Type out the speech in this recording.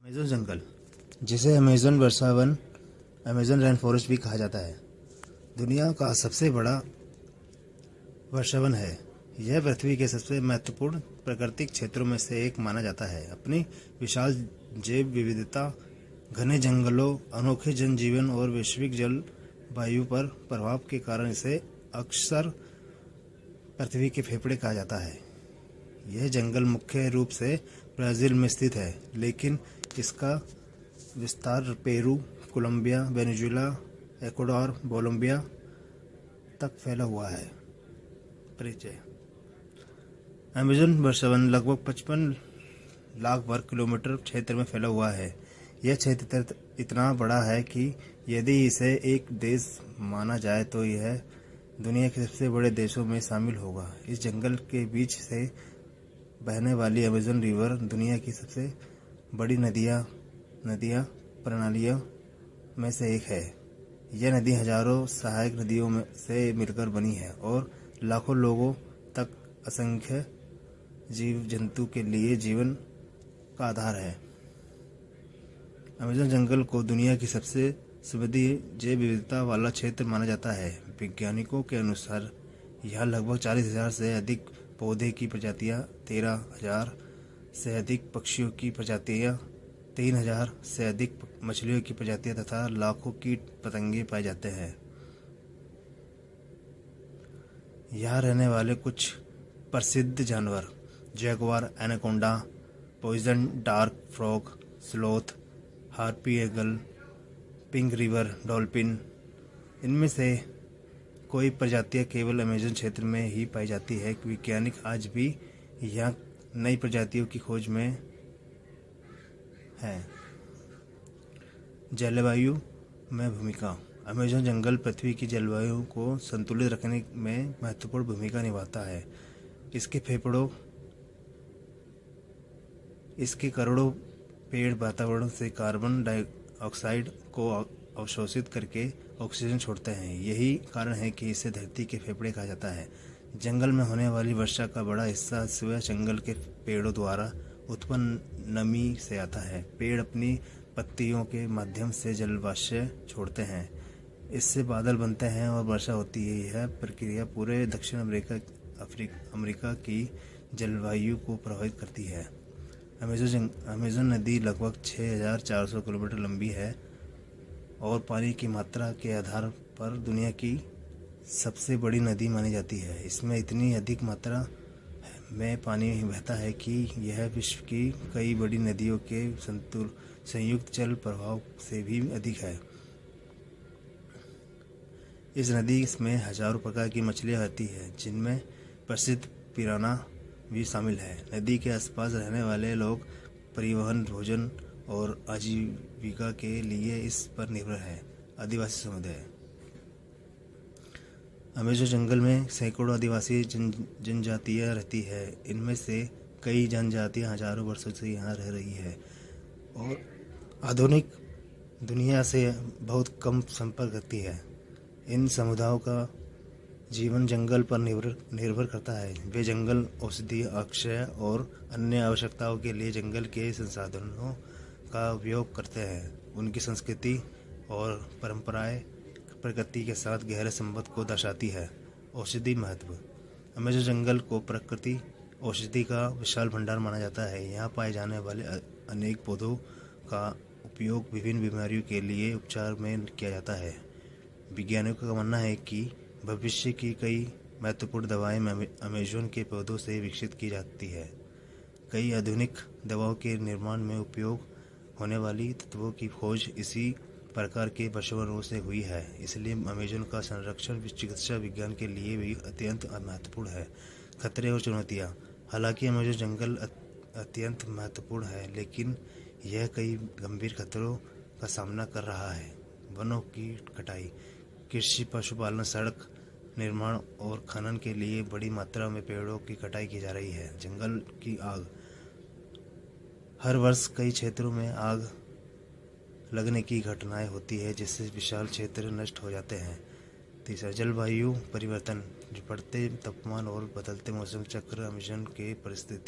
Amazon जंगल, जिसे Amazon वर्षावन Amazon rain forest भी कहा जाता है, दुनिया का सबसे बड़ा वर्षावन है। यह पृथ्वी के सबसे महत्वपूर्ण प्राकृतिक क्षेत्रों में से एक माना जाता है। अपनी विशाल जैव विविधता, घने जंगलों, अनोखे जनजीवन और वैश्विक जलवायु पर प्रभाव के कारण इसे अक्सर पृथ्वी के फेफड़े कहा जाता है। यह जंगल मुख्य रूप से ब्राज़ील में स्थित है, लेकिन इसका विस्तार Peru, Colombia, Venezuela, Ecuador, Bolivia तक फैला हुआ है। परिचय: अमेज़न वर्षावन लगभग 55 लाख वर्ग किलोमीटर क्षेत्र में फैला हुआ है। यह क्षेत्र इतना बड़ा है कि यदि इसे एक देश माना जाए तो यह दुनिया के सबसे बड़े देशों में शामिल होगा। इस जंगल के बीच से बहने वाली अमेज़न रिवर दुनिया की सबसे बड़ी नदियाँ प्रणालियों में से एक है। यह नदी हजारों सहायक नदियों में से मिलकर बनी है और लाखों लोगों तक असंख्य जीव जंतु के लिए जीवन का आधार है। अमेज़न जंगल को दुनिया की सबसे समृद्ध जैव विविधता वाला क्षेत्र माना जाता है। वैज्ञानिकों के अनुसार यहाँ लगभग 40,000 से अधिक पौधे की प्रजातियाँ, 13,000 से अधिक पक्षियों की प्रजातियाँ, 3,000 से अधिक मछलियों की प्रजातियाँ तथा लाखों कीट पतंगे पाए जाते हैं। यहाँ रहने वाले कुछ प्रसिद्ध जानवर: jaguar, anaconda, poison dart frog, sloth, harpy eagle, pink river dolphin. इनमें से कोई प्रजातियां केवल अमेज़न क्षेत्र में ही पाई जाती है। वैज्ञानिक आज भी यहाँ नई प्रजातियों की खोज में हैं। जलवायु में भूमिका: अमेज़न जंगल पृथ्वी की जलवायु को संतुलित रखने में महत्वपूर्ण भूमिका निभाता है। इसके करोड़ों पेड़ वातावरण से कार्बन डाइऑक्साइड को अवशोषित करके ऑक्सीजन छोड़ते हैं। यही कारण है कि इसे धरती के फेफड़े कहा जाता है। जंगल में होने वाली वर्षा का बड़ा हिस्सा स्वयं जंगल के पेड़ों द्वारा उत्पन्न नमी से आता है। पेड़ अपनी पत्तियों के माध्यम से जलवाष्प छोड़ते हैं, इससे बादल बनते हैं और वर्षा होती है। यह प्रक्रिया पूरे दक्षिण अमेरिका की जलवायु को प्रभावित करती है। अमेज़न नदी लगभग 6,400 किलोमीटर लंबी है और पानी की मात्रा के आधार पर दुनिया की सबसे बड़ी नदी मानी जाती है। इसमें इतनी अधिक मात्रा में पानी बहता है कि यह विश्व की कई बड़ी नदियों के संयुक्त जल प्रवाह से भी अधिक है। इस नदी में हजारों प्रकार की मछलियाँ आती हैं, जिनमें प्रसिद्ध पिराना भी शामिल है। नदी के आसपास रहने वाले लोग परिवहन, भोजन और आजीविका के लिए इस पर निर्भर हैं। आदिवासी समुदाय: अमेज़न जंगल में सैकड़ों आदिवासी जनजातियाँ रहती हैं। इनमें से कई जनजातियाँ हजारों वर्षों से यहाँ रह रही है और आधुनिक दुनिया से बहुत कम संपर्क रखती है। इन समुदायों का जीवन जंगल पर निर्भर करता है। वे जंगल, औषधि, अक्षय और अन्य आवश्यकताओं के लिए जंगल के संसाधनों का उपयोग करते हैं। उनकी संस्कृति और परंपराएं प्रकृति के साथ गहरे संबंध को दर्शाती है। औषधि महत्व: अमेज़न जंगल को प्रकृति औषधि का विशाल भंडार माना जाता है। यहाँ पाए जाने वाले अनेक पौधों का उपयोग विभिन्न बीमारियों के लिए उपचार में किया जाता है। वैज्ञानिकों का मानना है कि भविष्य की कई महत्वपूर्ण दवाएं अमेज़न के पौधों से विकसित की जाती है। कई आधुनिक दवाओं के निर्माण में उपयोग होने वाली तत्वों की खोज इसी प्रकार के वर्षावनों से हुई है। इसलिए अमेज़न का संरक्षण चिकित्सा विज्ञान के लिए भी अत्यंत महत्वपूर्ण है। खतरे और चुनौतियाँ: हालांकि अमेज़न जंगल अत्यंत महत्वपूर्ण है, लेकिन यह कई गंभीर खतरों का सामना कर रहा है। वनों की कटाई, कृषि, पशुपालन, सड़क निर्माण और खनन के लिए बड़ी मात्रा में पेड़ों की कटाई की जा रही है। जंगल की आग: हर वर्ष कई क्षेत्रों में आग लगने की घटनाएं होती है, जिससे विशाल क्षेत्र नष्ट हो जाते हैं। तीसरा, जलवायु परिवर्तन: बढ़ते तापमान और बदलते मौसम चक्र अमेज़न के परिस्थिति